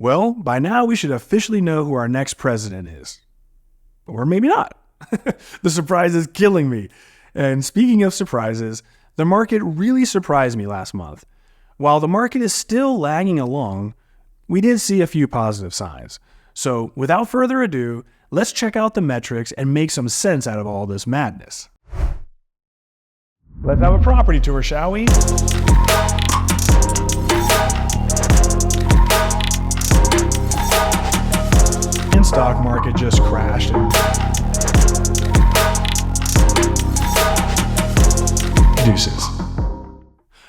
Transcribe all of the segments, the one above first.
Well, by now we should officially know who our next president is. Or maybe not. The surprise is killing me. And speaking of surprises, the market really surprised me last month. While the market is still lagging along, we did see a few positive signs. So without further ado, let's check out the metrics and make some sense out of all this madness. Let's have a property tour, shall we? And stock market just crashed. Deuces.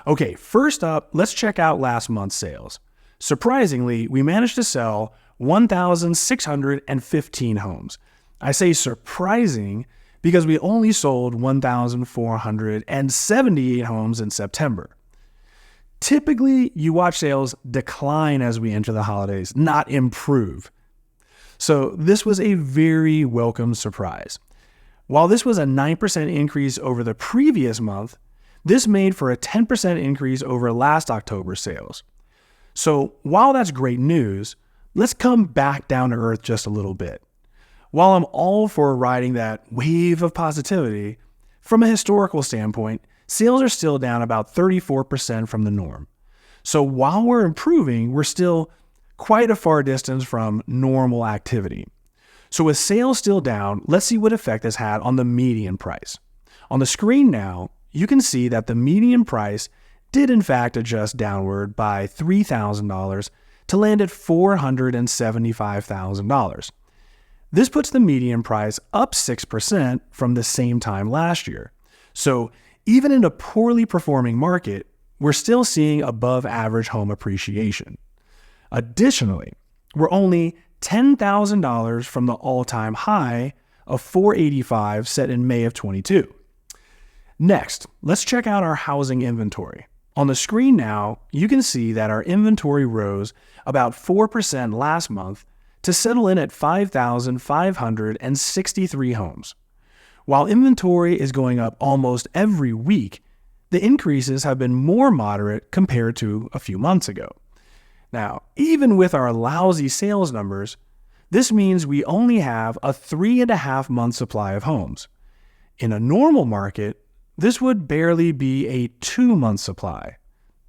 Okay, first up, let's check out last month's sales. Surprisingly, we managed to sell 1,615 homes. I say surprising because we only sold 1,478 homes in September. Typically, you watch sales decline as we enter the holidays, not improve. So this was a very welcome surprise. While this was a 9% increase over the previous month, this made for a 10% increase over last October's sales. So while that's great news, let's come back down to earth just a little bit. While I'm all for riding that wave of positivity, from a historical standpoint, sales are still down about 34% from the norm. So while we're improving, we're still quite a far distance from normal activity. So with sales still down, let's see what effect this had on the median price. On the screen now, you can see that the median price did in fact adjust downward by $3,000 to land at $475,000. This puts the median price up 6% from the same time last year. So even in a poorly performing market, we're still seeing above average home appreciation. Additionally, we're only $10,000 from the all-time high of $485 set in May of 22. Next, let's check out our housing inventory. On the screen now, you can see that our inventory rose about 4% last month to settle in at 5,563 homes. While inventory is going up almost every week, the increases have been more moderate compared to a few months ago. Now, even with our lousy sales numbers, this means we only have a 3.5-month supply of homes. In a normal market, this would barely be a 2-month supply.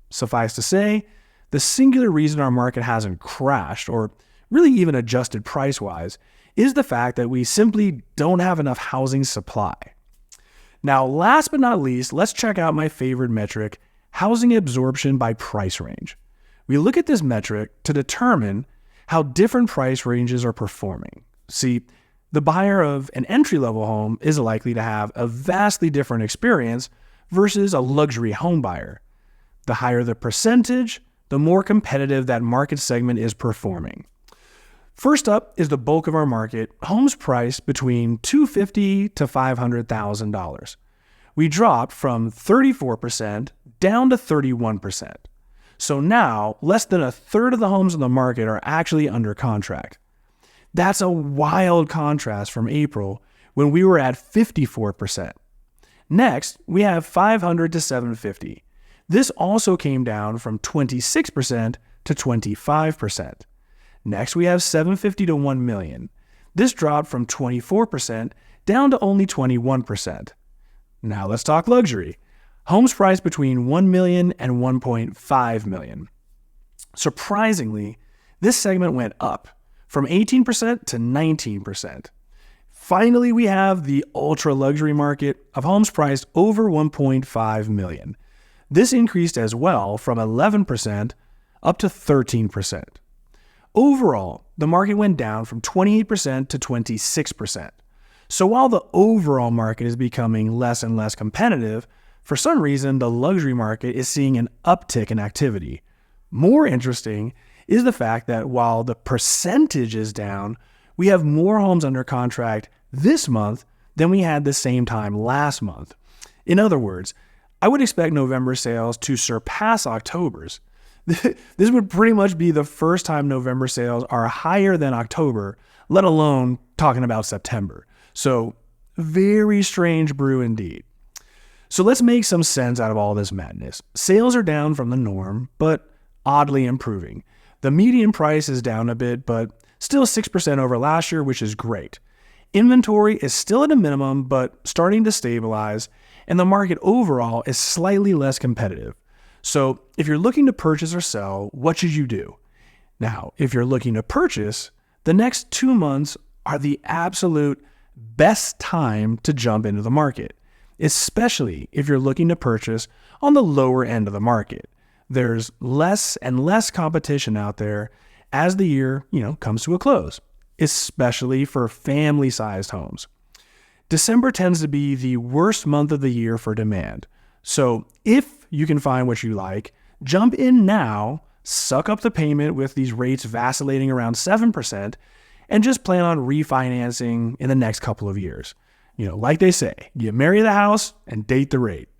Suffice to say, the singular reason our market hasn't crashed, or really even adjusted price-wise, is the fact that we simply don't have enough housing supply. Now, last but not least, let's check out my favorite metric, housing absorption by price range. We look at this metric to determine how different price ranges are performing. See, the buyer of an entry-level home is likely to have a vastly different experience versus a luxury home buyer. The higher the percentage, the more competitive that market segment is performing. First up is the bulk of our market, homes priced between $250,000 to $500,000. We dropped from 34% down to 31%. So now, less than a third of the homes on the market are actually under contract. That's a wild contrast from April, when we were at 54%. Next, we have 500 to 750. This also came down from 26% to 25%. Next, we have 750 to 1 million. This dropped from 24% down to only 21%. Now let's talk luxury. Homes priced between 1 million and 1.5 million. Surprisingly, this segment went up from 18% to 19%. Finally, we have the ultra luxury market of homes priced over 1.5 million. This increased as well from 11% up to 13%. Overall, the market went down from 28% to 26%. So while the overall market is becoming less and less competitive, for some reason, the luxury market is seeing an uptick in activity. More interesting is the fact that while the percentage is down, we have more homes under contract this month than we had the same time last month. In other words, I would expect November sales to surpass October's. This would pretty much be the first time November sales are higher than October, let alone talking about September. So, very strange brew indeed. So let's make some sense out of all this madness. Sales are down from the norm, but oddly improving. The median price is down a bit, but still 6% over last year, which is great. Inventory is still at a minimum, but starting to stabilize, and the market overall is slightly less competitive. So if you're looking to purchase or sell, what should you do? Now, if you're looking to purchase, the next 2 months are the absolute best time to jump into the market, especially if you're looking to purchase on the lower end of the market. There's less and less competition out there as the year, comes to a close, especially for family-sized homes. December tends to be the worst month of the year for demand. So if you can find what you like, jump in now, suck up the payment with these rates vacillating around 7%, and just plan on refinancing in the next couple of years. Like they say, you marry the house and date the rate.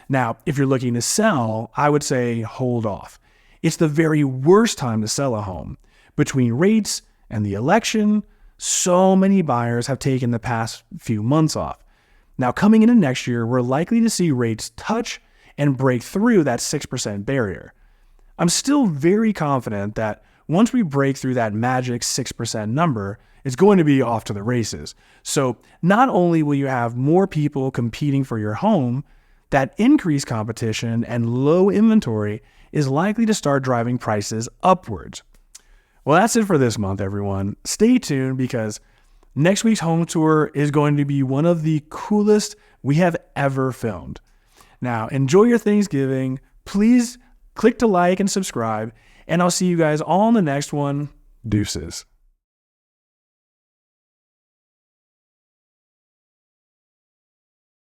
Now, if you're looking to sell, I would say hold off. It's the very worst time to sell a home. Between rates and the election, so many buyers have taken the past few months off. Now, coming into next year, we're likely to see rates touch and break through that 6% barrier. I'm still very confident that once we break through that magic 6% number, it's going to be off to the races. So not only will you have more people competing for your home, that increased competition and low inventory is likely to start driving prices upwards. Well, that's it for this month, everyone. Stay tuned because next week's home tour is going to be one of the coolest we have ever filmed. Now, enjoy your Thanksgiving. Please click to like and subscribe, and I'll see you guys all in the next one. Deuces.